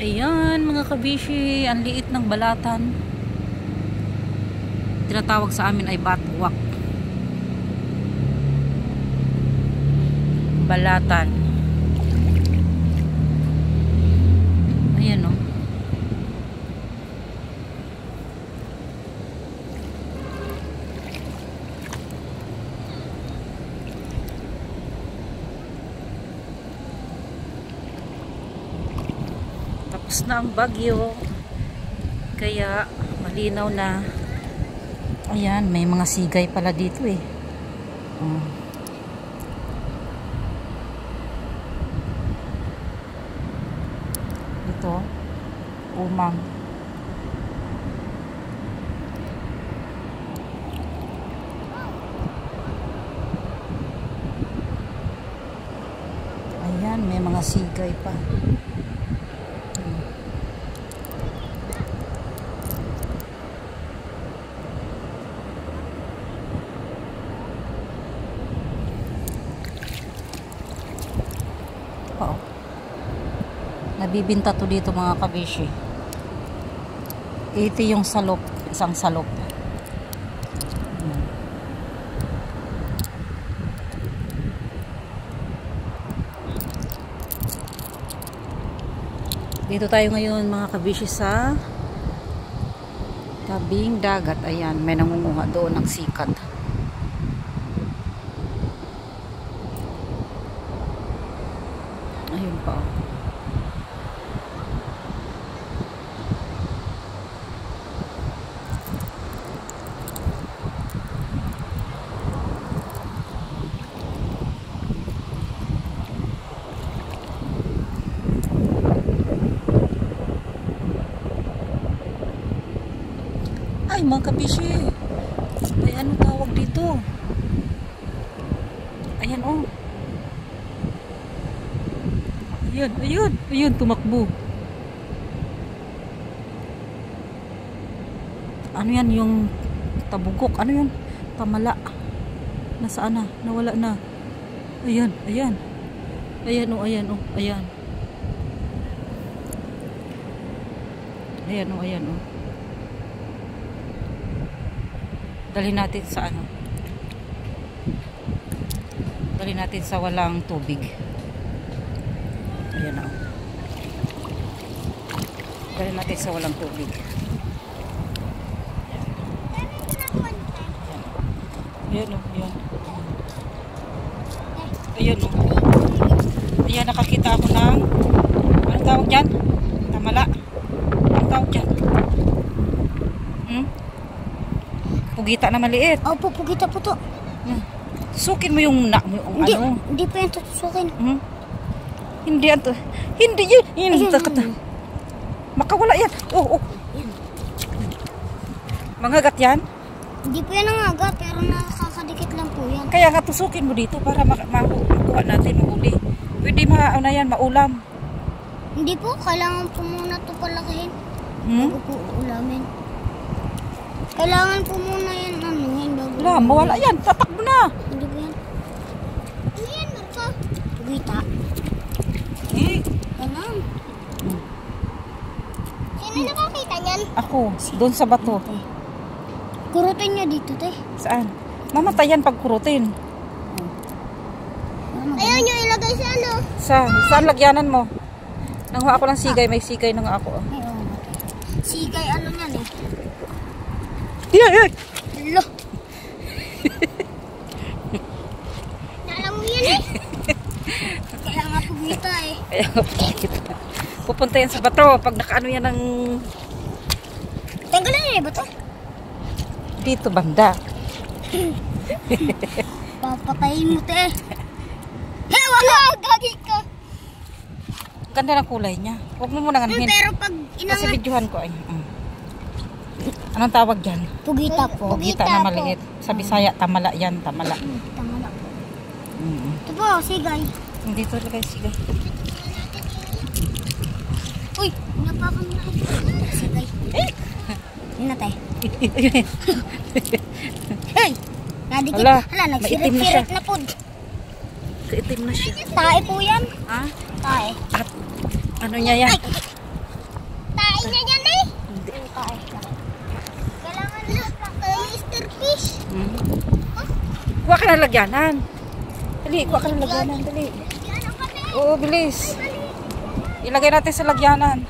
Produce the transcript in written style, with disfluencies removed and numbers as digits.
Ayan mga kabishi, ang liit ng balatan. Tinatawag sa amin ay batwak. Balatan. Ayan o. Tapos na ang bagyo, kaya malinaw na. Ayan, may mga sigay pala dito eh. Ito, umang. Ayan, may mga sigay pa. Nabibinta to dito mga kabishi. Ito yung salop, isang salop. Dito tayo ngayon mga kabishi sa tabing dagat. Ayan, may nangunguha doon ng sikat. Ayun pa. Ay mga kabishi, ay anong tawag dito? Ayan oh. Ayun, ayun, ayun, tumakbo. Ano yan yung tabugok? Ano yun? Tamala. Nasaan na? Nawala na. Ayan, ayan. Ayan oh, ayan oh, ayan. Ayan oh, ayan oh. Dalhin natin sa ano? Dalhin natin sa walang tubig. Ayan na. Dalhin natin sa walang tubig. Ayan o. Ayan. Ayan o. Ayan, nakakita ako ng anong tawag dyan? Tamala. Anong tawag dyan? Pugita na maliit. Opo, pugita po to. Sukin mo yung hindi, ano. Hindi pa yan tutusukin. Hindi yan to. Hindi yun. Hindi. Makawala yan. Oh, oh. Mangagat yan? Hindi po yan nangagat, pero nakakadikit lang po yan. Kaya nga tusukin mo dito para makuha natin, mahuli. Pwede maulam. Hindi po, kailangan po muna ito palakihin. Bago po ulamin. Kailangan po muna yan, bago. Wala, mawala yan. Tatakbo na. Hindi po yan. Ano yan, Marco? Pugita. Ganun. Sino nakakita niyan? Ako, doon sa bato. Kurutin niya dito, te. Saan? Mamatay yan pag kurutin. Ayaw niyo ilagay sa ano? Saan lagyanan mo? Nanguha ako ng sigay. May sigay na nga ako. Sigay, ano yan eh? Yeah. Lo. Alam mo yan eh. Kaya nga pugita eh. Kaya nga pugita. Pupunta yan sa bato. Pag nakaano yan ng... Tanggalan yan eh, bato? Dito banda. Papatayin mo te. Hey, wala! Gagi ka. Ganda ng kulay niya. Huwag mo muna ganun. Pero pag inangat... Kasi videohan ko ay... Anong tawag dyan? Pugita po. Pugita na maliit. Sa Bisaya, tamala yan. Tamala. Tamala po. Ito po, sigay. Dito lagay sigay. Uy, napakan na. Sigay. Yun na tayo. Hey! Nadikit. Hala, nagsirit-sirit na po. Itim na siya. Tae po yan. Ha? Tae. At ano niya yan? Kuha ka ng lagyanan. Dali, kuha ka ng lagyanan. Dali. Oo, bilis. Ilagay natin sa lagyanan.